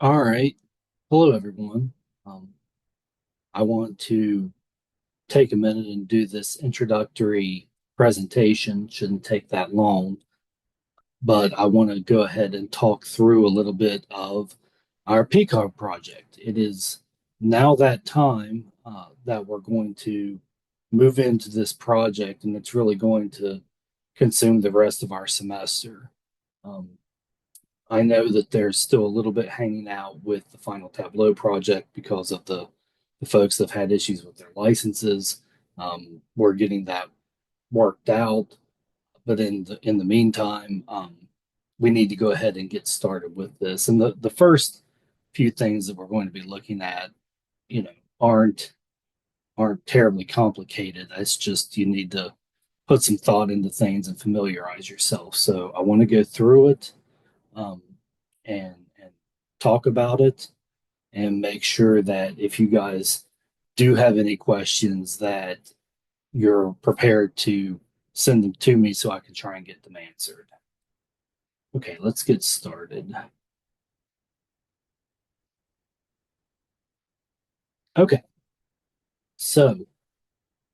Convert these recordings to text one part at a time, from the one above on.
All right. Hello, everyone. Um, I want to take a minute and do this introductory presentation. Shouldn't take that long, but I want to go ahead and talk through a little bit of our PCAR project. It is now that time that we're going to move into this project, and it's really going to consume the rest of our semester. Um, I know that there's still a little bit hanging out with the Final Tableau project because of the folks that have had issues with their licenses. We're getting that worked out, but in the meantime, we need to go ahead and get started with this. And the first few things that we're going to be looking at, you know, aren't terribly complicated. It's just you need to put some thought into things and familiarize yourself. So I want to go through it um, and talk about it and make sure that if you guys do have any questions that you're prepared to send them to me so I can try and get them answered. Okay, let's get started. Okay, so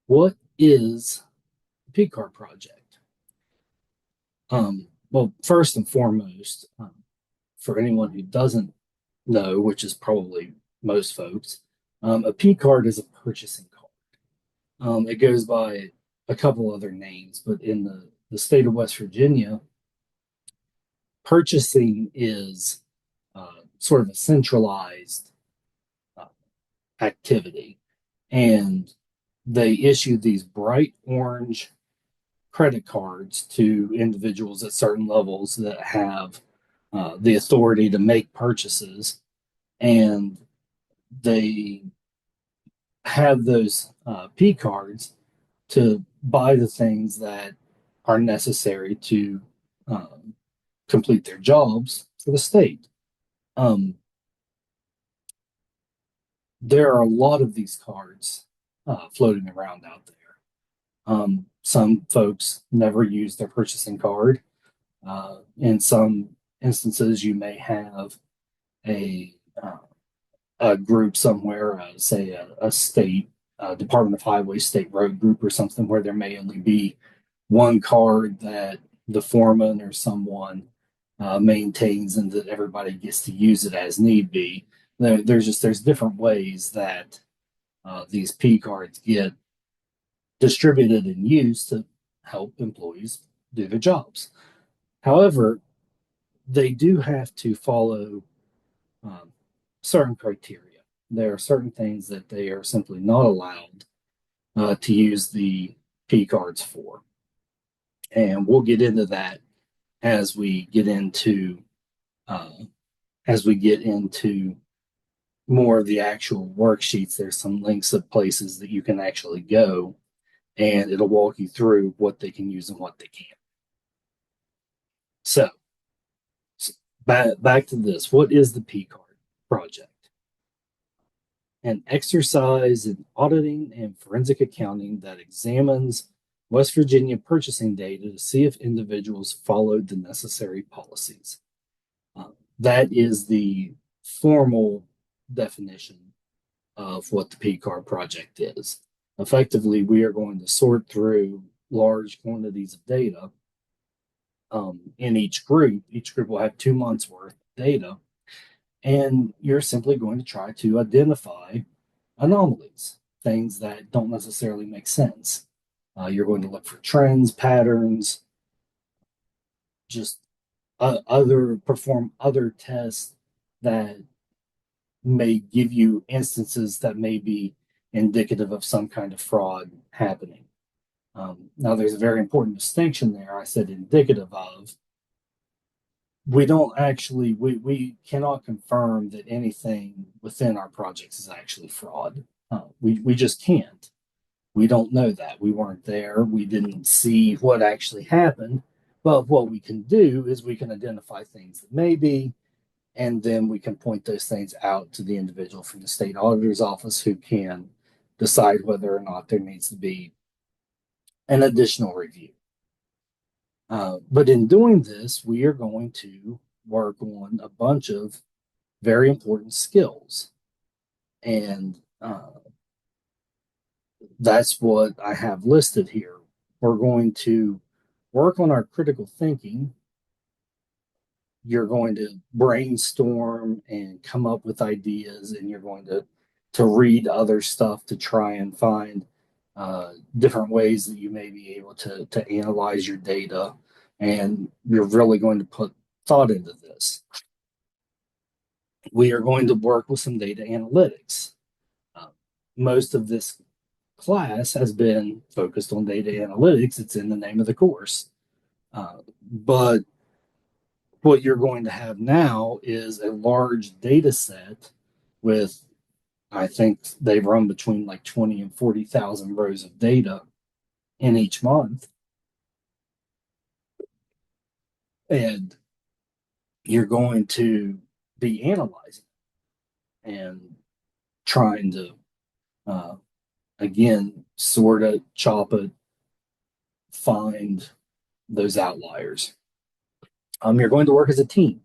what is the PCAR project? Well, first and foremost, for anyone who doesn't know, which is probably most folks, a P card is a purchasing card. It goes by a couple other names, but in the state of West Virginia, purchasing is sort of a centralized uh, activity. And they issue these bright orange credit cards to individuals at certain levels that have the authority to make purchases. And they have those P cards to buy the things that are necessary to um, complete their jobs for the state. Um, there are a lot of these cards floating around out there. Some folks never use their purchasing card. In some instances, you may have a, uh, a group somewhere, say a state Department of Highways state road group or something, where there may only be one card that the foreman or someone maintains and that everybody gets to use it as need be. There's different ways that these P cards get distributed and used to help employees do their jobs. However, they do have to follow um, certain criteria. There are certain things that they are simply not allowed to use the P cards for. And we'll get into that as we get into uh, as we get into more of the actual worksheets. There's some links of places that you can actually go, and it'll walk you through what they can use and what they can't. So, back to this. What is the P card project? An exercise in auditing and forensic accounting that examines West Virginia purchasing data to see if individuals followed the necessary policies. That is the formal definition of what the P card project is. Effectively, we are going to sort through large quantities of data in each group. Each group will have 2 months worth of data, and you're simply going to try to identify anomalies, things that don't necessarily make sense. You're going to look for trends, patterns, just perform other tests that may give you instances that may be indicative of some kind of fraud happening. Now, there's a very important distinction there. I said indicative of. We don't actually, we cannot confirm that anything within our projects is actually fraud. We just can't. We don't know that. We weren't there. We didn't see what actually happened. But what we can do is we can identify things that may be, and then we can point those things out to the individual from the state auditor's office who can decide whether or not there needs to be an additional review. But in doing this, we are going to work on a bunch of very important skills. And that's what I have listed here. We're going to work on our critical thinking. You're going to brainstorm and come up with ideas, and you're going to read other stuff to try and find different ways that you may be able to analyze your data. And you're really going to put thought into this. We are going to work with some data analytics. Uh, Most of this class has been focused on data analytics. It's in the name of the course. But what you're going to have now is a large data set with, I think they run between like 20 and 40,000 rows of data in each month. And you're going to be analyzing and trying to, uh, again, sort of chop it, find those outliers. You're going to work as a team.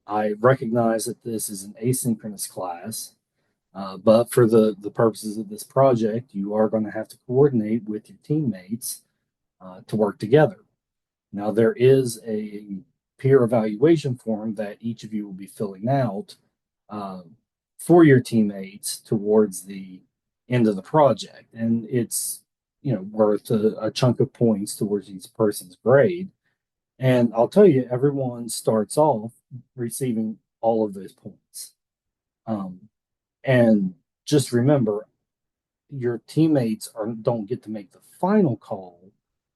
I recognize that this is an asynchronous class, but for the purposes of this project, you are going to have to coordinate with your teammates to work together. Now, there is a peer evaluation form that each of you will be filling out uh, for your teammates towards the end of the project, and it's worth a chunk of points towards each person's grade. And I'll tell you, everyone starts off receiving all of those points. Um, and just remember, your teammates don't get to make the final call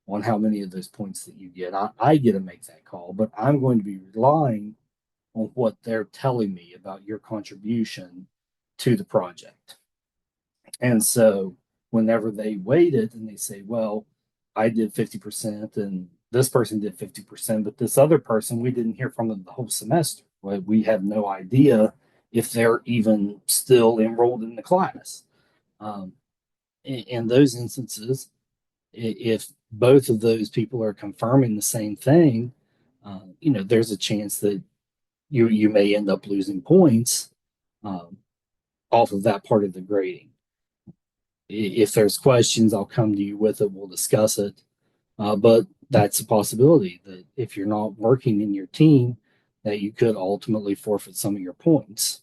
on how many of those points that you get. I get to make that call, but I'm going to be relying on what they're telling me about your contribution to the project. And so whenever they weight it and they say, well, I did 50% and this person did 50%, but this other person, we didn't hear from them the whole semester. Right? We have no idea if they're even still enrolled in the class. Um, in those instances, if both of those people are confirming the same thing, there's a chance that you may end up losing points um, off of that part of the grading. If there's questions, I'll come to you with it. We'll discuss it. But that's a possibility that if you're not working in your team, that you could ultimately forfeit some of your points.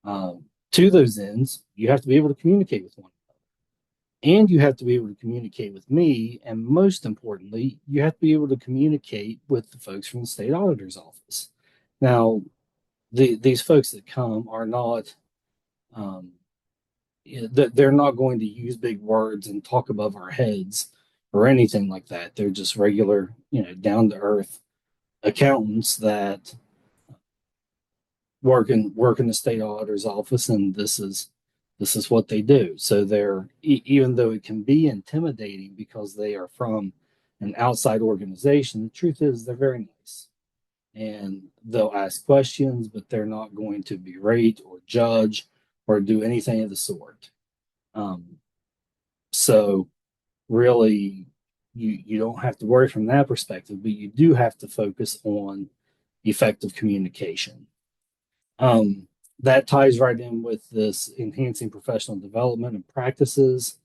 To those ends, you have to be able to communicate with one another, and you have to be able to communicate with me. And most importantly, you have to be able to communicate with the folks from the state auditor's office. Now, these folks that come are not um, they're not going to use big words and talk above our heads or anything like that. They're just regular, down to earth accountants that work in the state auditor's office, and this is what they do. So they're even though it can be intimidating because they are from an outside organization, the truth is they're very nice. And they'll ask questions, but they're not going to berate or judge or do anything of the sort. Um, so really, you don't have to worry from that perspective, but you do have to focus on effective communication. Um, that ties right in with this enhancing professional development and practices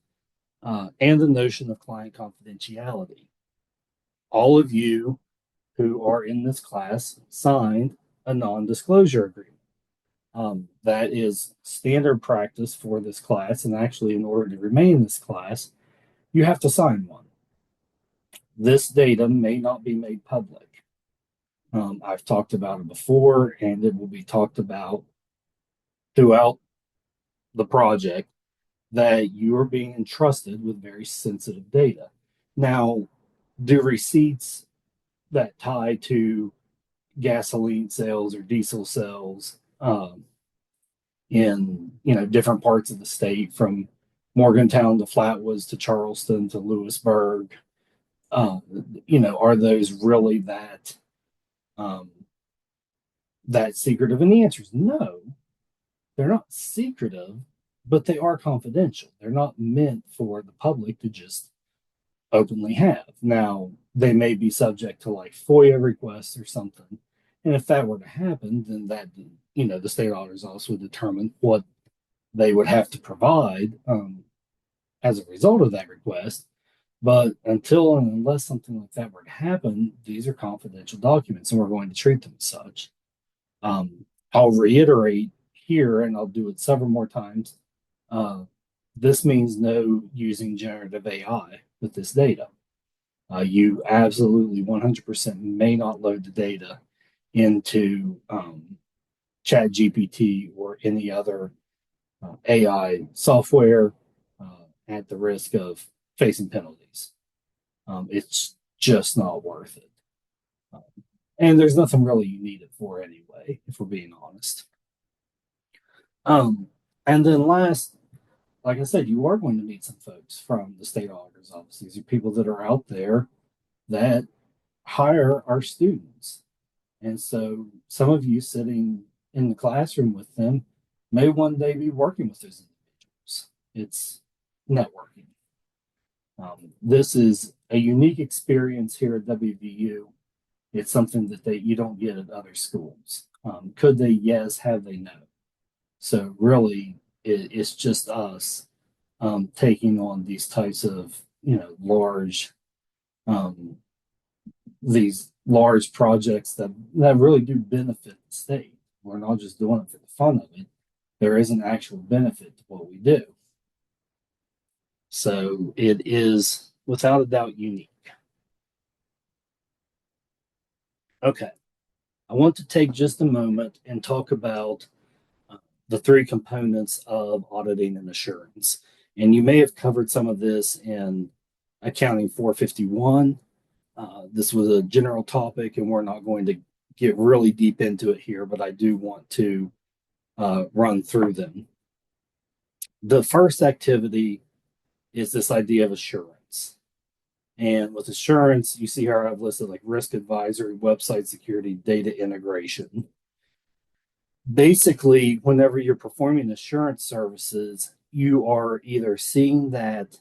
and the notion of client confidentiality. All of you who are in this class signed a non disclosure agreement. That is standard practice for this class. And actually, in order to remain in this class, you have to sign one. This data may not be made public. I've talked about it before, and it will be talked about throughout the project that you are being entrusted with very sensitive data. Now, do receipts that tie to gasoline sales or diesel sales in different parts of the state, from Morgantown to Flatwoods to Charleston to Lewisburg, are those really um, that secretive? And the answer is no, they're not secretive, but they are confidential. They're not meant for the public to just openly have. Now, they may be subject to like FOIA requests or something. And if that were to happen, then the state auditors also would determine what they would have to provide as a result of that request. But until and unless something like that were to happen, these are confidential documents and we're going to treat them as such. I'll reiterate here, and I'll do it several more times. This means no using generative AI with this data. You absolutely 100% may not load the data into Chat GPT or any other AI software at the risk of facing penalties. It's just not worth it. And there's nothing really you need it for anyway, if we're being honest. And then last, like I said, you are going to meet some folks from the state auditor's office. These are people that are out there that hire our students. And so some of you sitting in the classroom with them may one day be working with those individuals. It's networking. This is a unique experience here at WVU. It's something that you don't get at other schools. Could they? Yes. Have they? No. So really, it's just us taking on these types of large these large projects that really do benefit the state. We're not just doing it for the fun of it. There is an actual benefit to what we do. So it is without a doubt unique. Okay. I want to take just a moment and talk about the three components of auditing and assurance. And you may have covered some of this in Accounting 451. This was a general topic, and we're not going to get really deep into it here, but I do want to run through them. The first activity is this idea of assurance. And with assurance, you see here I've listed like risk advisory, website security, data integration. Basically, whenever you're performing assurance services, you are either seeing that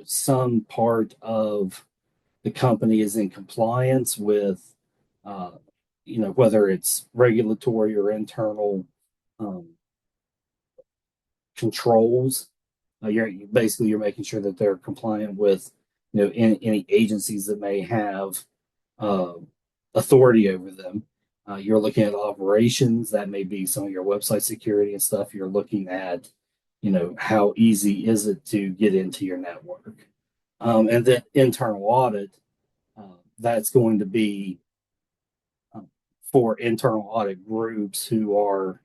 some part of the company is in compliance with whether it's regulatory or internal controls. You're making sure that they're compliant with any agencies that may have authority over them. You're looking at operations. That may be some of your website security and stuff. You're looking at how easy is it to get into your network. And then internal audit, that's going to be for internal audit groups who are,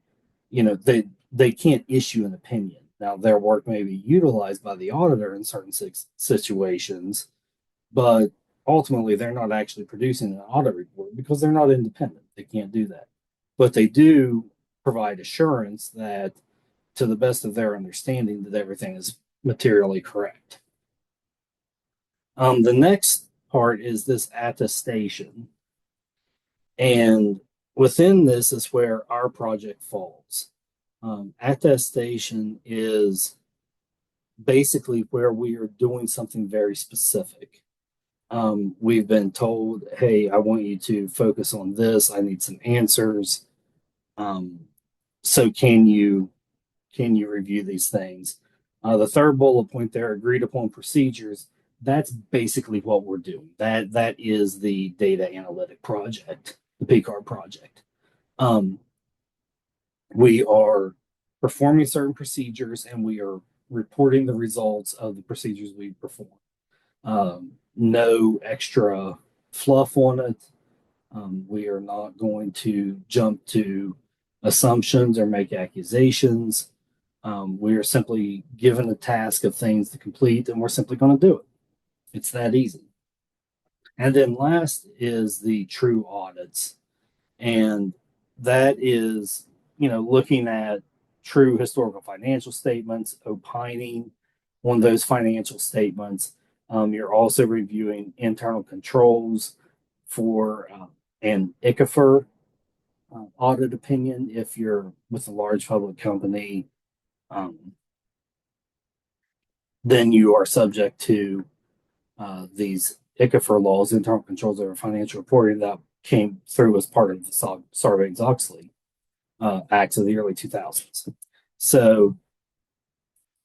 they can't issue an opinion. Now, their work may be utilized by the auditor in certain situations, but ultimately they're not actually producing an audit report because they're not independent. They can't do that. But they do provide assurance that, to the best of their understanding, that everything is materially correct. The next part is this attestation. And within this is where our project falls. Attestation is basically where we are doing something very specific. We've been told, hey, I want you to focus on this. I need some answers. So can you review these things? The third bullet point there, agreed upon procedures. That's basically what we're doing. That is the data analytic project, the PCAR project. We are performing certain procedures and we are reporting the results of the procedures we perform. No extra fluff on it. We are not going to jump to assumptions or make accusations. We are simply given a task of things to complete and we're simply going to do it. It's that easy. And then last is the true audits. And that is, looking at true historical financial statements, opining on those financial statements. You're also reviewing internal controls for an ICFR audit opinion if you're with a large public company. Then you are subject to these ICFR laws, internal controls over financial reporting, that came through as part of the Sarbanes-Oxley acts of the early 2000s. So,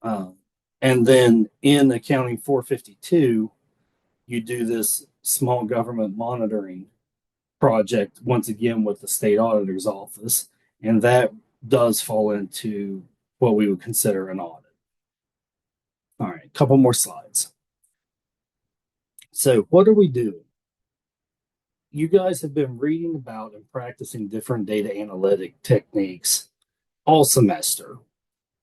um, and then in Accounting 452, you do this small government monitoring project once again with the state auditor's office, and that does fall into what we would consider an audit. All right, a couple more slides. So, what are we doing? You guys have been reading about and practicing different data analytic techniques all semester.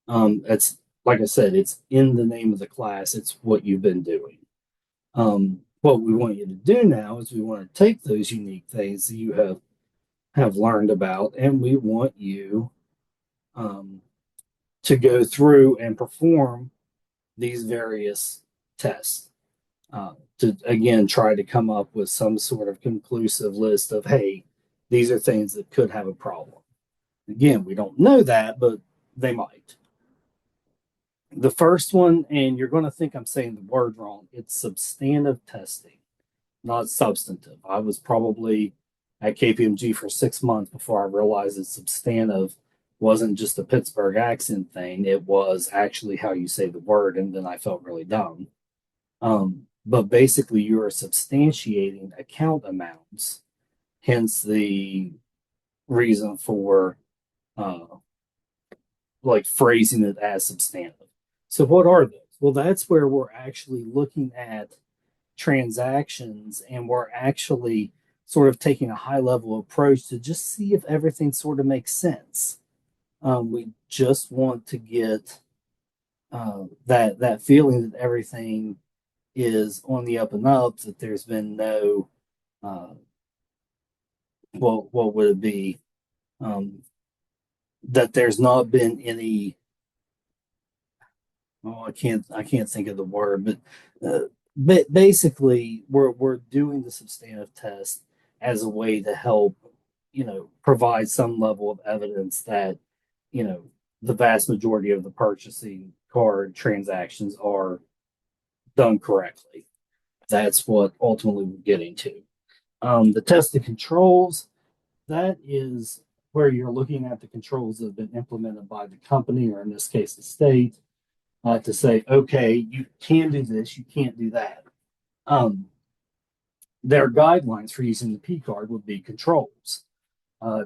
It's like I said, it's in the name of the class. It's what you've been doing. What we want you to do now is we want to take those unique things that you have learned about, and we want you to go through and perform these various tests to again try to come up with some sort of conclusive list of, hey, these are things that could have a problem. Again, we don't know that, but they might. The first one, and you're going to think I'm saying the word wrong, it's substantive testing, not substantive. I was probably at KPMG for 6 months before I realized that substantive wasn't just a Pittsburgh accent thing, it was actually how you say the word, and then I felt really dumb. But basically, you are substantiating account amounts, hence the reason for uh, like phrasing it as substantive. So, what are those? Well, that's where we're actually looking at transactions and we're actually sort of taking a high level approach to just see if everything sort of makes sense. We just want to get that feeling that everything is on the up and up, that there's been no what would it be, um, that there's not been any, oh, I can't think of the word, but basically we're doing the substantive test as a way to help, provide some level of evidence that, you know, the vast majority of the purchasing card transactions are done correctly. That's what ultimately we're getting to. The test of controls, that is where you're looking at the controls that have been implemented by the company, or in this case, the state, to say, okay, you can do this, you can't do that. Their guidelines for using the P card would be controls.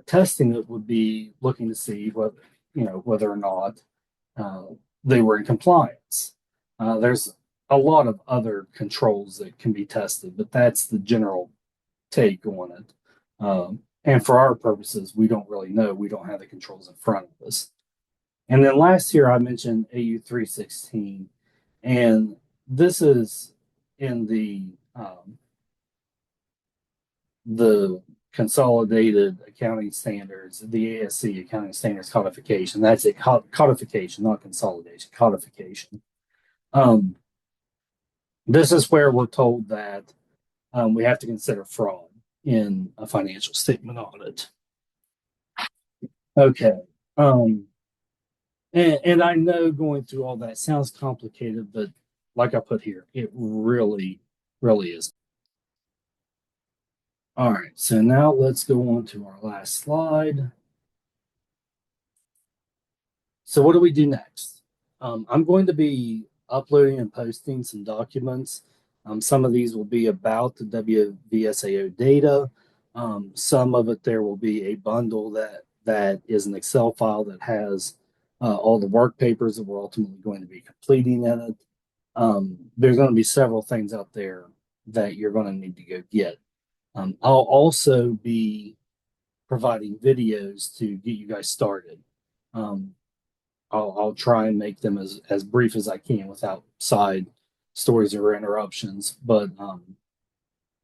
Testing it would be looking to see whether or not uh, they were in compliance. There's a lot of other controls that can be tested, but that's the general take on it. And for our purposes, we don't really know. We don't have the controls in front of us. And then last year, I mentioned AU 316, and this is in the consolidated accounting standards, the ASC accounting standards codification. That's a codification, not consolidation, codification. Um, this is where we're told that we have to consider fraud in a financial statement audit. Okay. And I know going through all that sounds complicated, but like I put here, it really, really is. All right, so now let's go on to our last slide. So what do we do next? I'm going to be uploading and posting some documents. Some of these will be about the WVSAO data. Some of it there will be a bundle that is an Excel file that has all the work papers that we're ultimately going to be completing in it. There's going to be several things out there that you're going to need to go get. I'll also be providing videos to get you guys started. Um, I'll try and make them as brief as I can without side stories or interruptions. But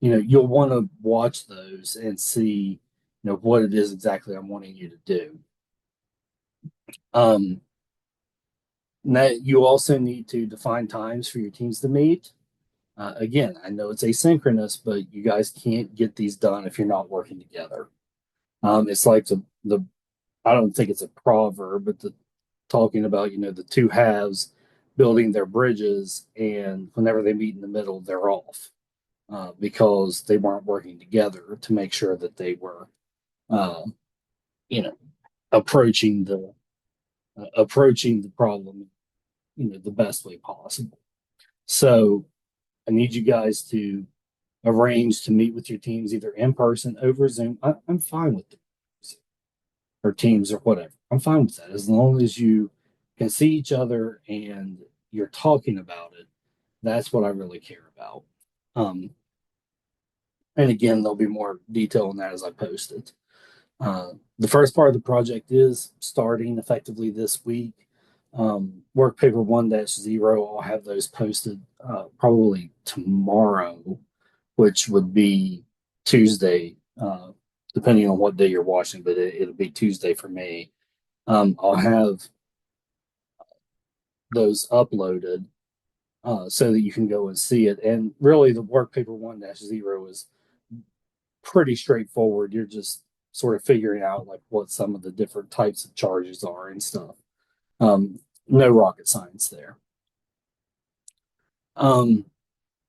you'll want to watch those and see, what it is exactly I'm wanting you to do. Now you also need to define times for your teams to meet. Again, I know it's asynchronous, but you guys can't get these done if you're not working together. It's like the I don't think it's a proverb, but talking about the two halves building their bridges, and whenever they meet in the middle, they're off. because they weren't working together to make sure that they were, uh, you know, approaching the problem, the best way possible. So I need you guys to arrange to meet with your teams either in person over Zoom. I'm fine with it, or Teams or whatever. I'm fine with that as long as you can see each other and you're talking about it. That's what I really care about. Um, and again, there'll be more detail on that as I post it. The first part of the project is starting effectively this week. Work paper 1-0, I'll have those posted probably tomorrow, which would be Tuesday, depending on what day you're watching, but it'll be Tuesday for me. I'll have those uploaded so that you can go and see it. And really, the work paper 1-0 is pretty straightforward. You're just sort of figuring out like what some of the different types of charges are and stuff. No rocket science there. Um,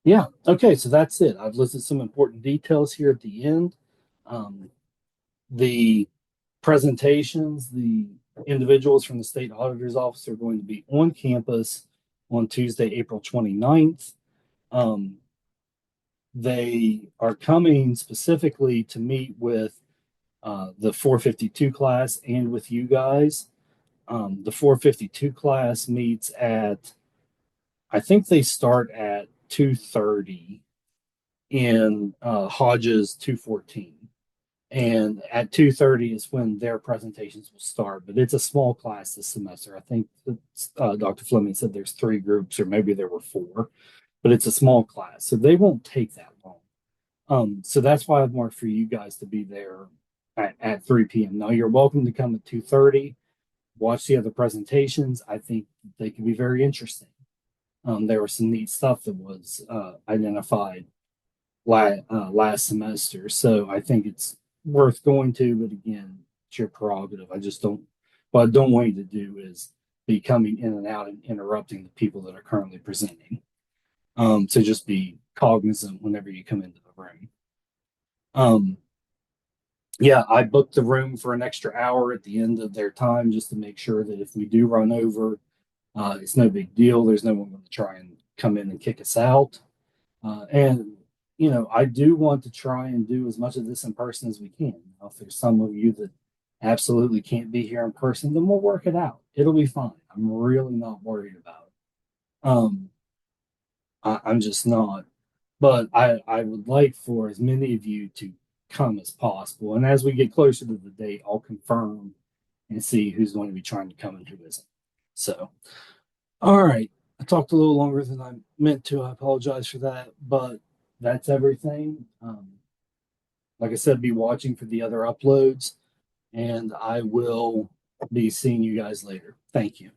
yeah, okay, so that's it. I've listed some important details here at the end. The presentations, the individuals from the state auditor's office are going to be on campus on Tuesday, April 29th. They are coming specifically to meet with the 452 class and with you guys. The 452 class meets at, I think they start at 2:30 in Hodges 214. And at 2:30 is when their presentations will start. But it's a small class this semester. I think Dr. Fleming said there's 3 groups, or maybe there were 4, but it's a small class. So they won't take that long. So that's why I've marked for you guys to be there at 3 p.m. Now you're welcome to come at 2:30, watch the other presentations. I think they can be very interesting. There was some neat stuff that was identified last semester. So I think it's worth going to, but again, it's your prerogative. I just don't, what I don't want you to do is be coming in and out and interrupting the people that are currently presenting. So just be cognizant whenever you come into the room. Yeah, I booked the room for an extra hour at the end of their time just to make sure that if we do run over, it's no big deal. There's no one going to try and come in and kick us out. And I do want to try and do as much of this in person as we can. If there's some of you that absolutely can't be here in person, then we'll work it out. It'll be fine. I'm really not worried about it. I'm just not. But I would like for as many of you to come as possible. And as we get closer to the date, I'll confirm and see who's going to be trying to come and who isn't. So, all right. I talked a little longer than I meant to. I apologize for that, but that's everything. Like I said, be watching for the other uploads, and I will be seeing you guys later. Thank you.